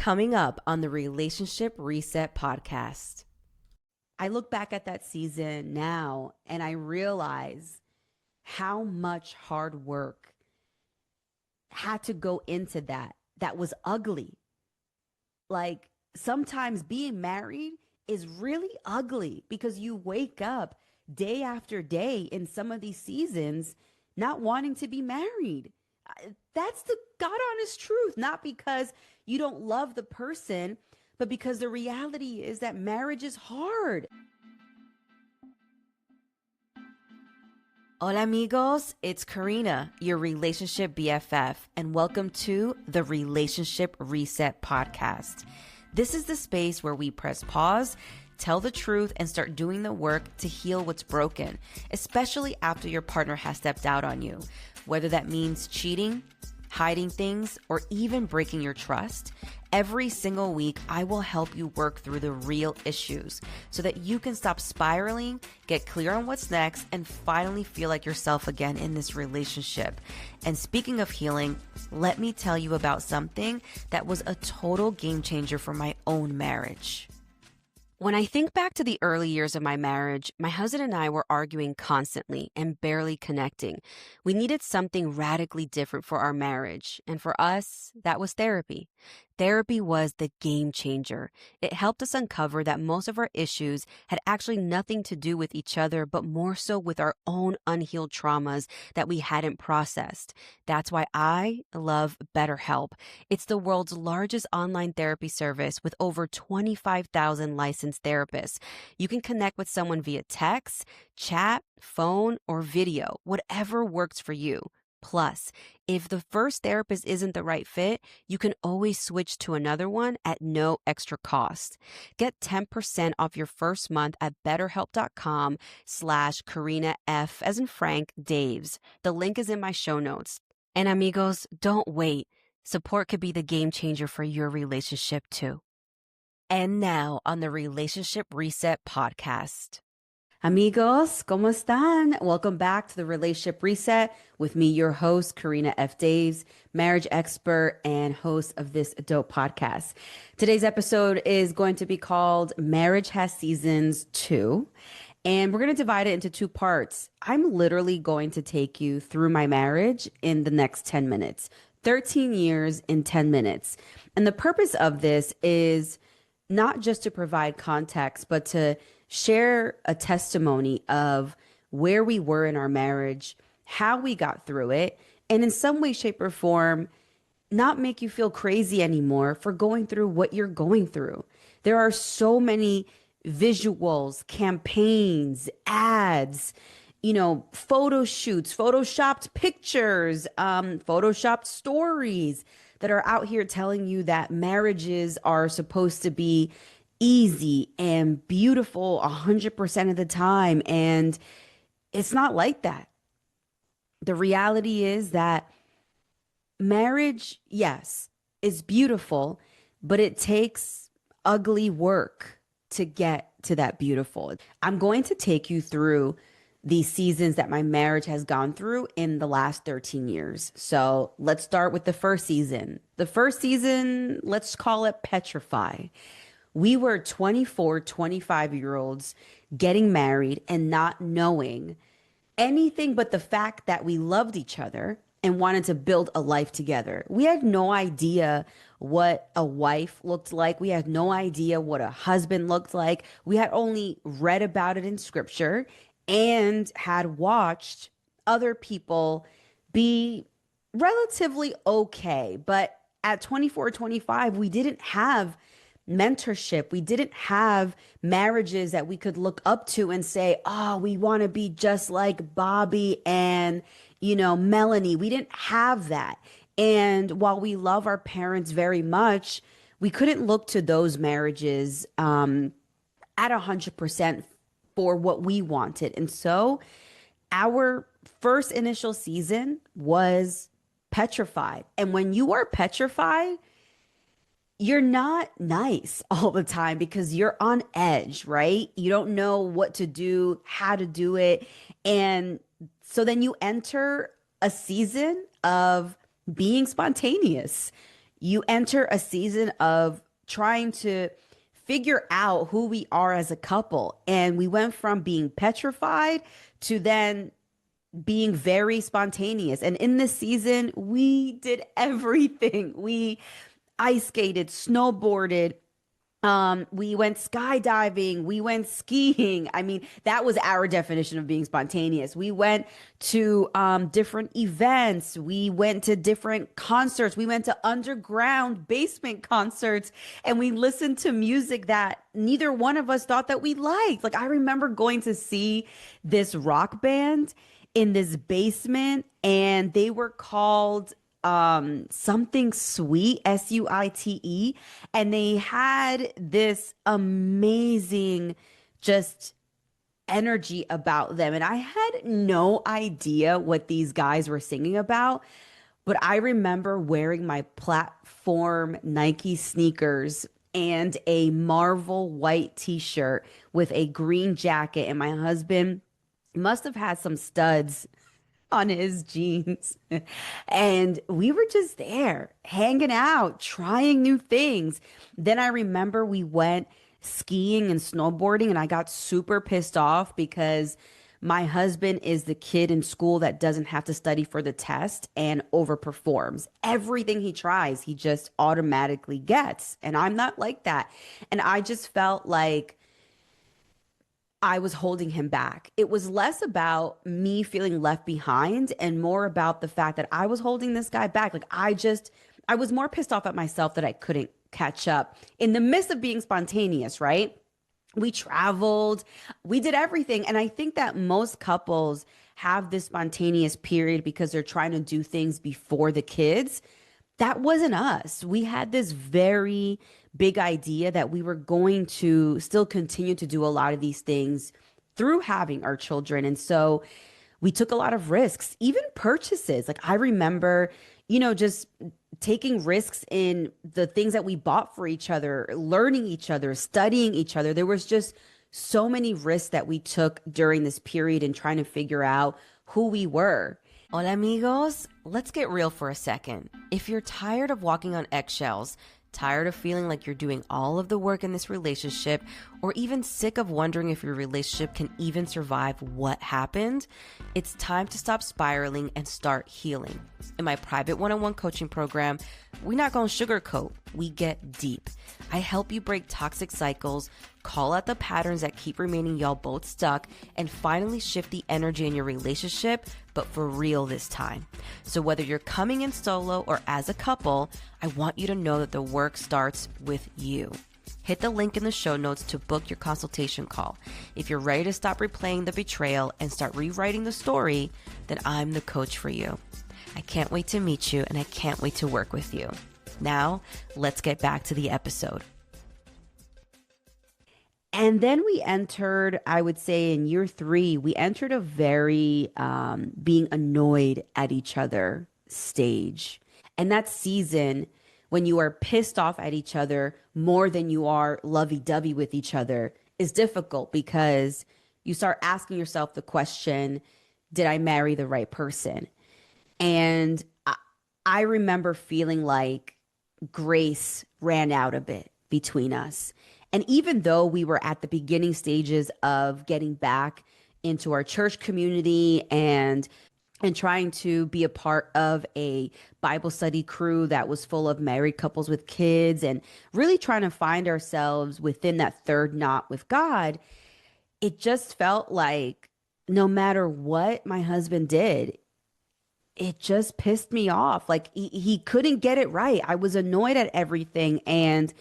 coming up on the Relationship Reset podcast. I look back at that season now and I realize how much hard work had to go into that was ugly. Like sometimes being married is really ugly because you wake up day after day in some of these seasons not wanting to be married. That's the God honest truth, not because you don't love the person, but because the reality is that marriage is hard. Hola amigos, it's Karina, your relationship BFF, and welcome to the Relationship Reset podcast. This is the space where we press pause, tell the truth, and start doing the work to heal what's broken, especially after your partner has stepped out on you. Whether that means cheating, hiding things, or even breaking your trust, every single week I will help you work through the real issues so that you can stop spiraling, get clear on what's next, and finally feel like yourself again in this relationship. And speaking of healing, let me tell you about something that was a total game changer for my own marriage. When I think back to the early years of my marriage, my husband and I were arguing constantly and barely connecting. We needed something radically different for our marriage, and for us, that was therapy. Therapy was the game changer. It helped us uncover that most of our issues had actually nothing to do with each other, but more so with our own unhealed traumas that we hadn't processed. That's why I love BetterHelp. It's the world's largest online therapy service with over 25,000 licensed therapists. You can connect with someone via text, chat, phone, or video, whatever works for you. Plus, if the first therapist isn't the right fit, you can always switch to another one at no extra cost. Get 10% off your first month at betterhelp.com/Karina F as in Frank Daves. The link is in my show notes. And amigos, don't wait. Support could be the game changer for your relationship too. And now on the Relationship Reset podcast. Amigos, ¿cómo están? Welcome back to the Relationship Reset with me, your host, Karina F. Daves, marriage expert and host of this dope podcast. Today's episode is going to be called Marriage Has Seasons 2, and we're going to divide it into two parts. I'm literally going to take you through my marriage in the next 10 minutes, 13 years in 10 minutes. And the purpose of this is not just to provide context, but to share a testimony of where we were in our marriage, how we got through it, and in some way, shape, or form, not make you feel crazy anymore for going through what you're going through. There are so many visuals, campaigns, ads, photo shoots, photoshopped pictures, photoshopped stories that are out here telling you that marriages are supposed to be easy and beautiful 100% of the time. And it's not like that. The reality is that marriage, yes, is beautiful, but it takes ugly work to get to that beautiful. I'm going to take you through the seasons that my marriage has gone through in the last 13 years. So let's start with the first season. The first season, let's call it Petrify. We were 24, 25-year-olds getting married and not knowing anything but the fact that we loved each other and wanted to build a life together. We had no idea what a wife looked like. We had no idea what a husband looked like. We had only read about it in scripture and had watched other people be relatively okay. But at 24, 25, we didn't have mentorship. We didn't have marriages that we could look up to and say, oh, we want to be just like Bobby and, Melanie. We didn't have that. And while we love our parents very much, we couldn't look to those marriages at 100% for what we wanted. And so our first initial season was petrified. And when you are petrified, you're not nice all the time because you're on edge, right? You don't know what to do, how to do it. And so then you enter a season of being spontaneous. you enter a season of trying to figure out who we are as a couple. And we went from being petrified to then being very spontaneous. And in this season, we did everything. We ice skated, snowboarded, we went skydiving, we went skiing. I mean, that was our definition of being spontaneous. We went to different events, we went to different concerts, we went to underground basement concerts, and we listened to music that neither one of us thought that we liked. Like, I remember going to see this rock band in this basement, and they were called something sweet, Suite, and they had this amazing just energy about them, and I had no idea what these guys were singing about, but I remember wearing my platform Nike sneakers and a Marvel white t-shirt with a green jacket, and my husband must have had some studs on his jeans. And we were just there, hanging out, trying new things. Then I remember we went skiing and snowboarding, and I got super pissed off because my husband is the kid in school that doesn't have to study for the test and overperforms. Everything he tries, he just automatically gets. And I'm not like that. And I just felt like I was holding him back. It was less about me feeling left behind and more about the fact that I was holding this guy back. Like, I was more pissed off at myself that I couldn't catch up in the midst of being spontaneous, right? We traveled, we did everything. And I think that most couples have this spontaneous period because they're trying to do things before the kids. That wasn't us. We had this very big idea that we were going to still continue to do a lot of these things through having our children. And so we took a lot of risks, even purchases. Like, I remember, just taking risks in the things that we bought for each other, learning each other, studying each other. There was just so many risks that we took during this period and trying to figure out who we were. Hola amigos, let's get real for a second. If you're tired of walking on eggshells, tired of feeling like you're doing all of the work in this relationship, or even sick of wondering if your relationship can even survive what happened, it's time to stop spiraling and start healing. In my private one-on-one coaching program, we're not going to sugarcoat, we get deep. I help you break toxic cycles, call out the patterns that keep remaining y'all both stuck, and finally shift the energy in your relationship, but for real this time. So whether you're coming in solo or as a couple, I want you to know that the work starts with you. Hit the link in the show notes to book your consultation call. If you're ready to stop replaying the betrayal and start rewriting the story, then I'm the coach for you. I can't wait to meet you, and I can't wait to work with you. Now, let's get back to the episode. And then we entered, I would say in year 3, we entered a very being annoyed at each other stage. And that season, when you are pissed off at each other more than you are lovey-dovey with each other, is difficult because you start asking yourself the question, did I marry the right person? And I remember feeling like grace ran out a bit between us. And even though we were at the beginning stages of getting back into our church community and trying to be a part of a Bible study crew that was full of married couples with kids and really trying to find ourselves within that third knot with God, it just felt like no matter what my husband did, it just pissed me off. Like he couldn't get it right. I was annoyed at everything. And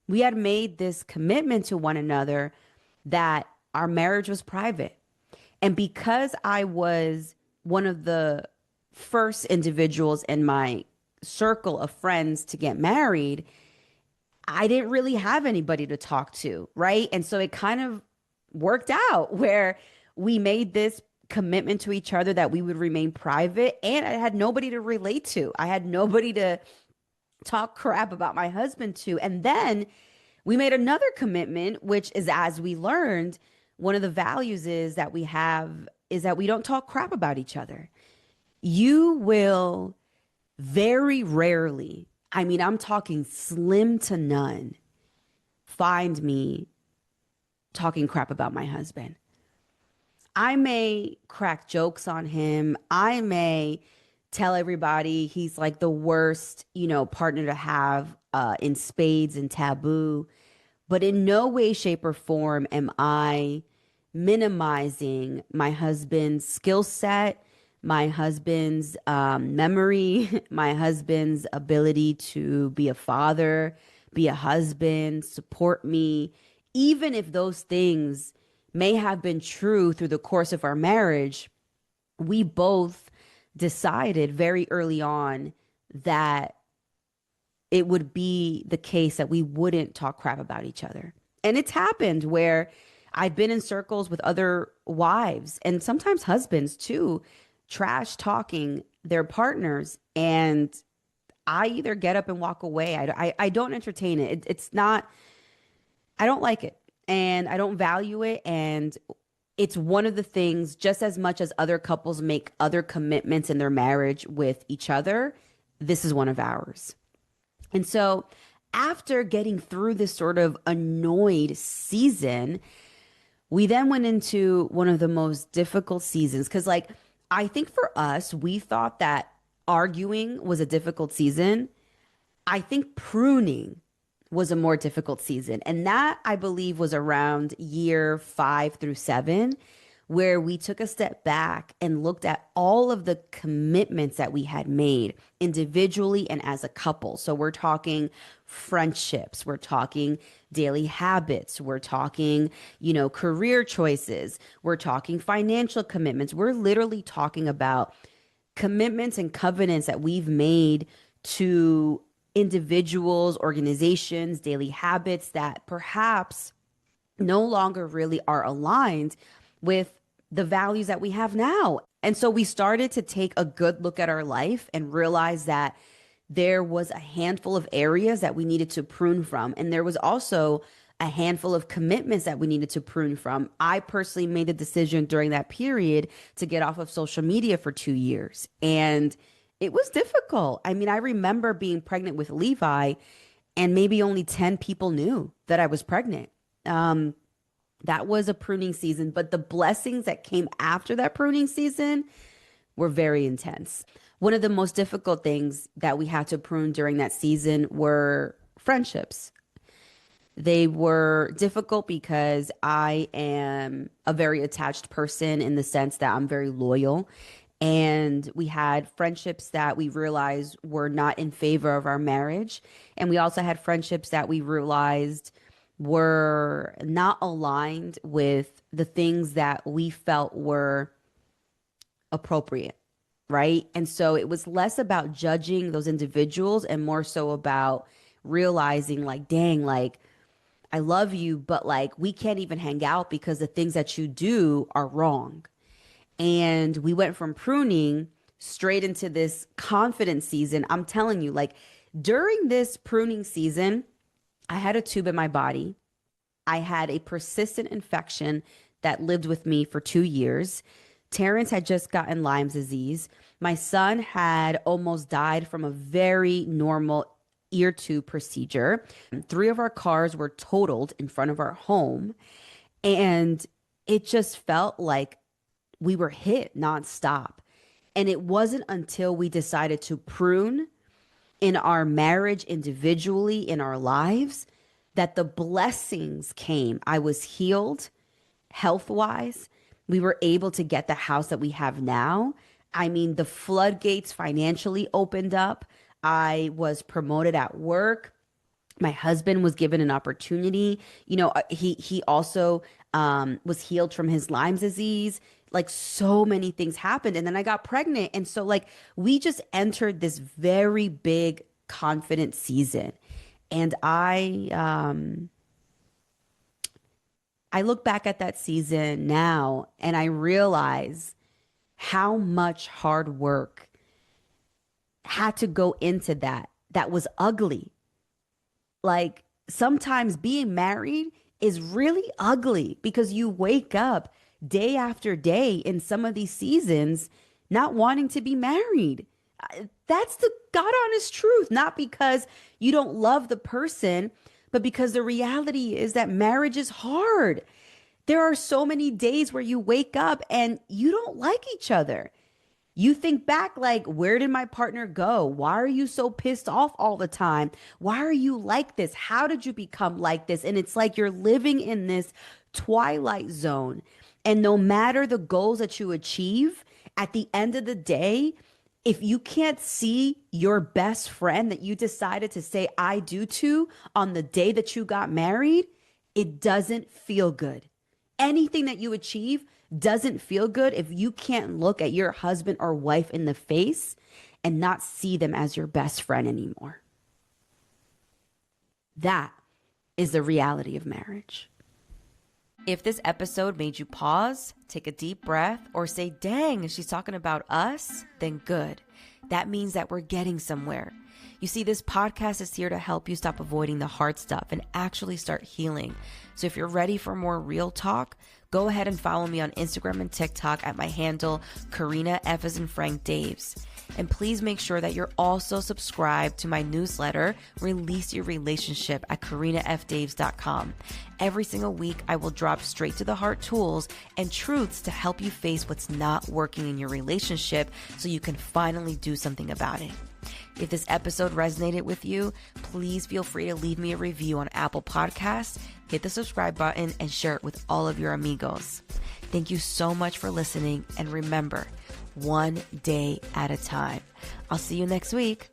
we had made this commitment to one another that our marriage was private. And because I was one of the first individuals in my circle of friends to get married, I didn't really have anybody to talk to, right? And so it kind of worked out where we made this commitment to each other that we would remain private, and I had nobody to relate to. I had nobody to talk crap about my husband to. And then we made another commitment, which is, as we learned, one of the values is that we have is that we don't talk crap about each other. You will very rarely, I mean, I'm talking slim to none, find me talking crap about my husband. I may crack jokes on him. I may tell everybody he's like the worst, partner to have in spades and taboo. But in no way, shape, or form am I minimizing my husband's skill set, my husband's memory, my husband's ability to be a father, be a husband, support me, even if those things may have been true through the course of our marriage. We both decided very early on that it would be the case that we wouldn't talk crap about each other. And it's happened where I've been in circles with other wives and sometimes husbands too, trash talking their partners. And I either get up and walk away. I don't entertain it. It's not, I don't like it and I don't value it. And it's one of the things, just as much as other couples make other commitments in their marriage with each other, this is one of ours. And so, after getting through this sort of annoyed season, we then went into one of the most difficult seasons. Because, like, I think for us, we thought that arguing was a difficult season. I think pruning was a more difficult season. And that, I believe, was around year 5 through 7, where we took a step back and looked at all of the commitments that we had made individually and as a couple. So we're talking friendships, we're talking daily habits, we're talking, career choices, we're talking financial commitments. We're literally talking about commitments and covenants that we've made to individuals, organizations, daily habits that perhaps no longer really are aligned with the values that we have now. And so we started to take a good look at our life and realize that there was a handful of areas that we needed to prune from. And there was also a handful of commitments that we needed to prune from. I personally made the decision during that period to get off of social media for 2 years. And it was difficult. I mean, I remember being pregnant with Levi, and maybe only 10 people knew that I was pregnant. That was a pruning season, but the blessings that came after that pruning season were very intense. One of the most difficult things that we had to prune during that season were friendships. They were difficult because I am a very attached person in the sense that I'm very loyal. And we had friendships that we realized were not in favor of our marriage. And we also had friendships that we realized were not aligned with the things that we felt were appropriate, right? And so it was less about judging those individuals and more so about realizing, like, dang, like, I love you, but like, we can't even hang out because the things that you do are wrong. And we went from pruning straight into this confidence season. I'm telling you, like, during this pruning season, I had a tube in my body. I had a persistent infection that lived with me for 2 years. Terrence had just gotten Lyme's disease. My son had almost died from a very normal ear tube procedure. 3 of our cars were totaled in front of our home. And it just felt like we were hit nonstop. And it wasn't until we decided to prune in our marriage individually, in our lives, that the blessings came. I was healed health wise. We were able to get the house that we have now. I mean, the floodgates financially opened up. I was promoted at work. My husband was given an opportunity. He also was healed from his Lyme's disease. Like, so many things happened. And then I got pregnant. And so, like, we just entered this very big confident season. And I look back at that season now and I realize how much hard work had to go into that. That was ugly. Like, sometimes being married is really ugly because you wake up day after day in some of these seasons not wanting to be married. That's the God honest truth, not because you don't love the person, but because the reality is that marriage is hard. There are so many days where you wake up and you don't like each other. You think back like, where did my partner go? Why are you so pissed off all the time? Why are you like this? How did you become like this? And it's like you're living in this twilight zone. And no matter the goals that you achieve, at the end of the day, if you can't see your best friend that you decided to say I do to on the day that you got married, it doesn't feel good. Anything that you achieve doesn't feel good if you can't look at your husband or wife in the face and not see them as your best friend anymore. That is the reality of marriage. If this episode made you pause, take a deep breath, or say, dang, she's talking about us, then good. That means that we're getting somewhere. You see, this podcast is here to help you stop avoiding the hard stuff and actually start healing. So if you're ready for more real talk, go ahead and follow me on Instagram and TikTok at my handle, Karina F as in Frank Daves. And please make sure that you're also subscribed to my newsletter, Release Your Relationship, at KarinaFDaves.com. Every single week, I will drop straight to the heart tools and truths to help you face what's not working in your relationship so you can finally do something about it. If this episode resonated with you, please feel free to leave me a review on Apple Podcasts, hit the subscribe button, and share it with all of your amigos. Thank you so much for listening, and remember, one day at a time. I'll see you next week.